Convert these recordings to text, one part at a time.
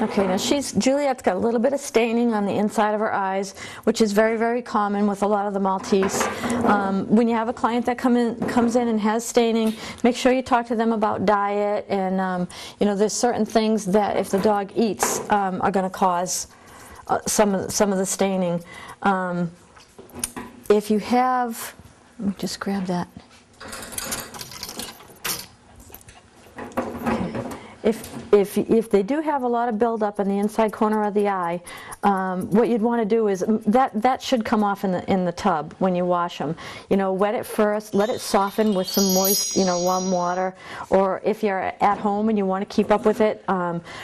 Okay, now Juliet's got a little bit of staining on the inside of her eyes, which is very, very common with a lot of the Maltese. When you have a client that comes in and has staining, make sure you talk to them about diet, and you know, there's certain things that if the dog eats are going to cause some of the staining. If you have, let me just grab that. If they do have a lot of buildup in the inside corner of the eye, what you'd want to do is that should come off in the tub when you wash them. You know, wet it first, let it soften with some moist, you know, warm water. Or if you're at home and you want to keep up with it,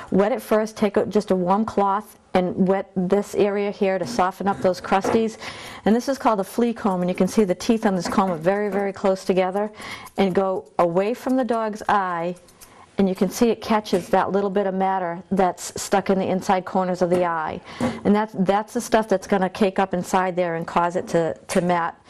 wet it first. Take just a warm cloth and wet this area here to soften up those crusties. And this is called a flea comb, and you can see the teeth on this comb are very, very close together. And go away from the dog's eye, and you can see it catches that little bit of matter that's stuck in the inside corners of the eye. And that's the stuff that's going to cake up inside there and cause it to mat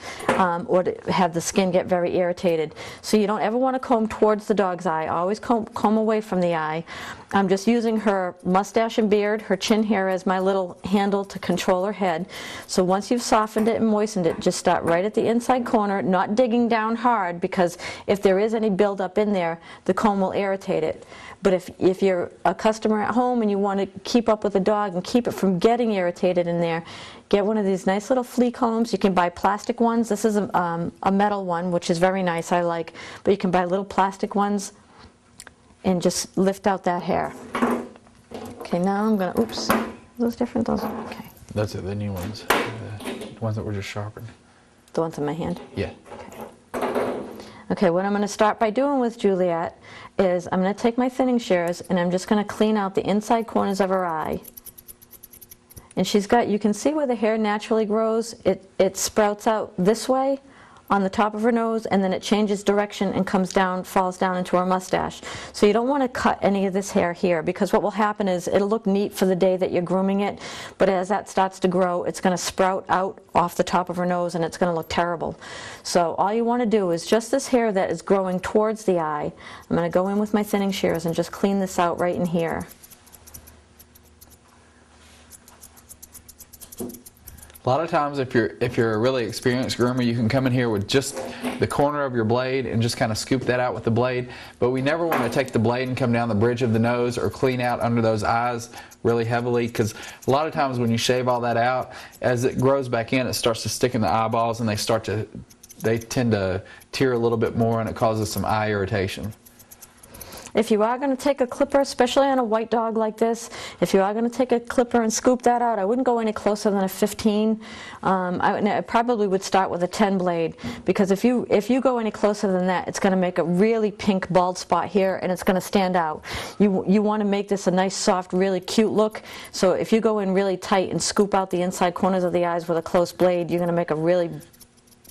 or to have the skin get very irritated. So you don't ever want to comb towards the dog's eye. Always comb away from the eye. I'm just using her mustache and beard, her chin hair as my little handle to control her head. So once you've softened it and moistened it, just start right at the inside corner, not digging down hard, because if there is any buildup in there, the comb will irritate it. But if you're a customer at home and you want to keep up with the dog and keep it from getting irritated in there, get one of these nice little flea combs. You can buy plastic ones. This is a metal one, which is very nice, I like. But you can buy little plastic ones and just lift out that hair. Okay, now I'm gonna, oops, those different, those, okay. That's it, the new ones, the ones that were just sharpened. The ones in my hand? Yeah. Okay, what I'm going to start by doing with Juliet is I'm going to take my thinning shears and I'm just going to clean out the inside corners of her eye. And she's got, you can see where the hair naturally grows. It sprouts out this way on the top of her nose, and then it changes direction and comes down, falls down into her mustache. So you don't want to cut any of this hair here, because what will happen is it'll look neat for the day that you're grooming it, but as that starts to grow, it's going to sprout out off the top of her nose and it's going to look terrible. So all you want to do is just this hair that is growing towards the eye, I'm going to go in with my thinning shears and just clean this out right in here. A lot of times if you're a really experienced groomer, you can come in here with just the corner of your blade and just kind of scoop that out with the blade. But we never want to take the blade and come down the bridge of the nose or clean out under those eyes really heavily, because a lot of times when you shave all that out, as it grows back in, it starts to stick in the eyeballs and they tend to tear a little bit more, and it causes some eye irritation. If you are going to take a clipper, especially on a white dog like this, if you are going to take a clipper and scoop that out, I wouldn't go any closer than a 15. I probably would start with a 10 blade, because if you go any closer than that, it's going to make a really pink bald spot here, and it's going to stand out. You want to make this a nice, soft, really cute look. So if you go in really tight and scoop out the inside corners of the eyes with a close blade, you're going to make a really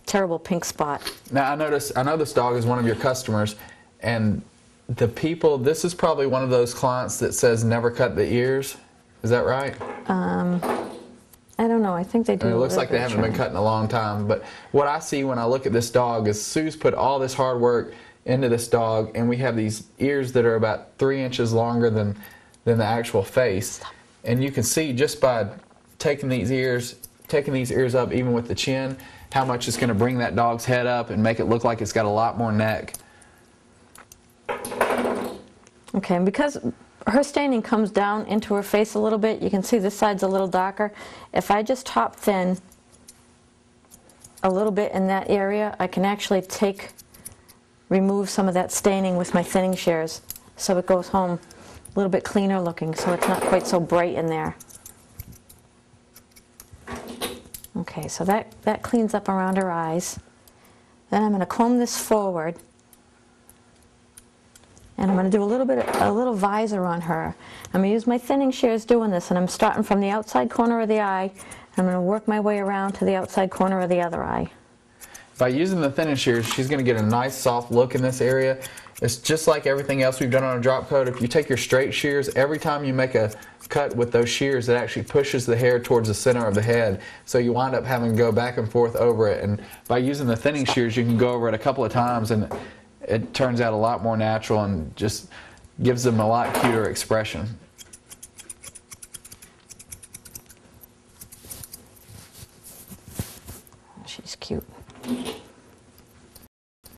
terrible pink spot. Now I know this dog is one of your customers, and this is probably one of those clients that says never cut the ears. Is that right? I don't know. I think they do. It looks like they haven't been cut in a long time. But what I see when I look at this dog is Sue's put all this hard work into this dog, and we have these ears that are about 3 inches longer than the actual face. And you can see just by taking these ears up, even with the chin, how much it's going to bring that dog's head up and make it look like it's got a lot more neck. Okay, and because her staining comes down into her face a little bit, you can see this side's a little darker. If I just top thin a little bit in that area, I can actually remove some of that staining with my thinning shears, so it goes home a little bit cleaner looking, so it's not quite so bright in there. Okay, so that cleans up around her eyes. Then I'm going to comb this forward. And I'm going to do a little visor on her. I'm going to use my thinning shears doing this, and I'm starting from the outside corner of the eye. I'm going to work my way around to the outside corner of the other eye. By using the thinning shears, she's going to get a nice soft look in this area. It's just like everything else we've done on a drop coat. If you take your straight shears, every time you make a cut with those shears, it actually pushes the hair towards the center of the head. So you wind up having to go back and forth over it. And by using the thinning shears, you can go over it a couple of times, and it turns out a lot more natural and just gives them a lot cuter expression. she's cute.